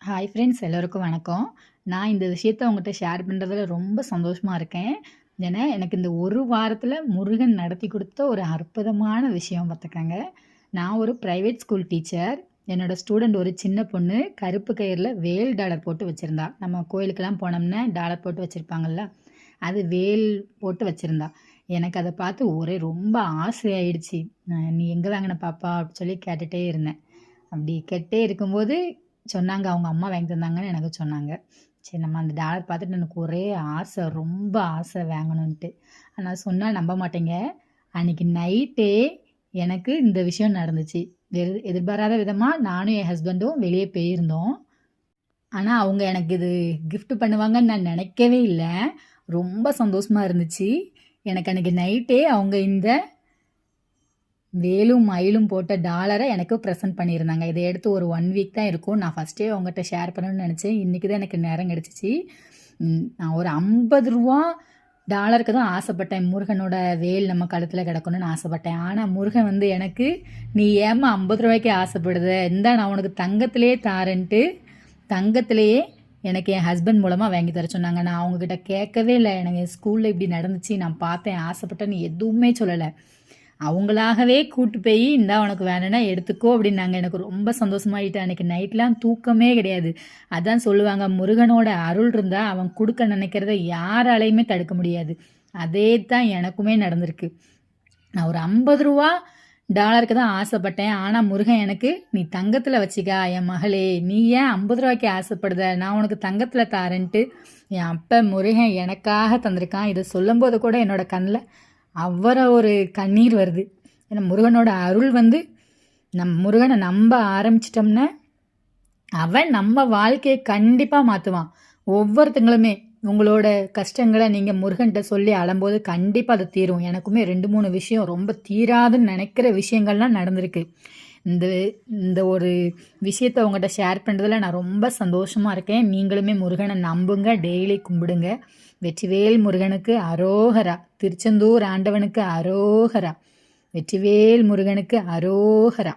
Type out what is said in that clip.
Hi friends, எல்லோருக்கும் வணக்கம். நான் இந்த விஷயத்த உங்கள்கிட்ட ஷேர் பண்ணுறதுல ரொம்ப சந்தோஷமாக இருக்கேன். ஏன்னா எனக்கு இந்த ஒரு வாரத்தில் முருகன் நடத்தி கொடுத்த ஒரு அற்புதமான விஷயம் பார்த்துக்கங்க. நான் ஒரு ப்ரைவேட் ஸ்கூல் டீச்சர். என்னோடய ஸ்டூடெண்ட் ஒரு சின்ன பொண்ணு கருப்பு கயிறில் வேல் டாலர் போட்டு வச்சுருந்தா. நம்ம கோயிலுக்கெல்லாம் போனோம்னா டாலர் போட்டு வச்சுருப்பாங்கள்ல, அது வேல் போட்டு வச்சுருந்தா. எனக்கு அதை பார்த்து ஒரே ரொம்ப ஆசையாயிடுச்சு. நீ எங்கே வாங்கின பாப்பா அப்படின்னு சொல்லி கேட்டுகிட்டே இருந்தேன். அப்படி கேட்டே இருக்கும்போது சொன்னாங்க, அவங்க அம்மா வாங்கி தந்தாங்கன்னு எனக்கு சொன்னாங்க. சரி, நம்ம அந்த டாலர் பார்த்துட்டு எனக்கு ஒரே ஆசை, ரொம்ப ஆசை வாங்கணுன்ட்டு. ஆனால் சொன்னால் நம்ப மாட்டேங்க, அன்றைக்கி நைட்டே எனக்கு இந்த விஷயம் நடந்துச்சு. எதிர்பாராத விதமாக நானும் என் ஹஸ்பண்டும் வெளியே போயிருந்தோம். ஆனால் அவங்க எனக்கு இது கிஃப்ட் பண்ணுவாங்கன்னு நான் நினைக்கவே இல்லை. ரொம்ப சந்தோஷமாக இருந்துச்சு. எனக்கு அன்றைக்கி நைட்டே அவங்க இந்த வேலும் மயிலும் போட்ட டாலரை எனக்கு ப்ரெசென்ட் பண்ணியிருந்தாங்க. இதை எடுத்து ஒரு 1 வீக் தான் இருக்கும். நான் ஃபஸ்ட்டே அவங்ககிட்ட ஷேர் பண்ணணும்னு நினச்சேன். இன்றைக்கி தான் எனக்கு நேரம் கிடச்சிச்சு. நான் ஒரு ரூ. 50 டாலருக்கு தான் ஆசைப்பட்டேன். முருகனோட வேல் நம்ம கழுத்தில் கிடக்கணும்னு ஆசைப்பட்டேன். ஆனால் முருகன் வந்து எனக்கு, நீ ஏம்மா ரூ. 50 ஆசைப்படுத, இந்தா நான் உனக்கு தங்கத்திலேயே தாரேன்ட்டு தங்கத்திலேயே எனக்கு என் ஹஸ்பண்ட் மூலமாக வாங்கி தர சொன்னாங்க. நான் அவங்கக்கிட்ட கேட்கவே இல்லை. எனக்கு என் ஸ்கூலில் இப்படி நடந்துச்சு, நான் பார்த்தேன், ஆசைப்பட்டேன்னு எதுவுமே சொல்லலை. அவங்களாகவே கூட்டு போய், இந்தா உனக்கு வேணும்னா எடுத்துக்கோ அப்படின்னாங்க. எனக்கு ரொம்ப சந்தோஷமாயிட்டு. அன்றைக்கி நைட்லாம் தூக்கமே கிடையாது. அதான் சொல்லுவாங்க, முருகனோட அருள் இருந்தால் அவன் கொடுக்க நினைக்கிறத யாராலையுமே தடுக்க முடியாது. அதே தான் எனக்குமே நடந்திருக்கு. நான் ஒரு ரூ. 50 டாலருக்கு தான் ஆசைப்பட்டேன். ஆனால் முருகன் எனக்கு, நீ தங்கத்தில் வச்சுக்கா என் மகளே, நீ ஏன் ரூ. 50 ஆசைப்படுத, நான் உனக்கு தங்கத்தில் தாரேன்ட்டு என் அப்பா முருகன் எனக்காக தந்திருக்கான். இதை சொல்லும்போது கூட என்னோட கண்ணில் அவ்வளோ ஒரு கண்ணீர் வருது. ஏன்னா முருகனோட அருள் வந்து முருகனை நம்ப ஆரம்பிச்சிட்டோம்னா அவன் நம்ம வாழ்க்கையை கண்டிப்பாக மாற்றுவான். ஒவ்வொருத்தங்களுமே உங்களோட கஷ்டங்களை நீங்கள் முருகன்கிட்ட சொல்லி அழும்போது கண்டிப்பாக அது தீரும். எனக்குமே 2-3 விஷயம் ரொம்ப தீராதுன்னு நினைக்கிற விஷயங்கள்லாம் நடந்திருக்கு. இந்த இந்த ஒரு விஷயத்தை உங்கள்கிட்ட ஷேர் பண்ணுறதுல நான் ரொம்ப சந்தோஷமாக இருக்கேன். நீங்களுமே முருகனை நம்புங்க, டெய்லி கும்பிடுங்க. வெற்றிவேல் முருகனுக்கு அரோகரா. திருச்செந்தூர் ஆண்டவனுக்கு அரோகரா. வெற்றிவேல் முருகனுக்கு அரோகரா.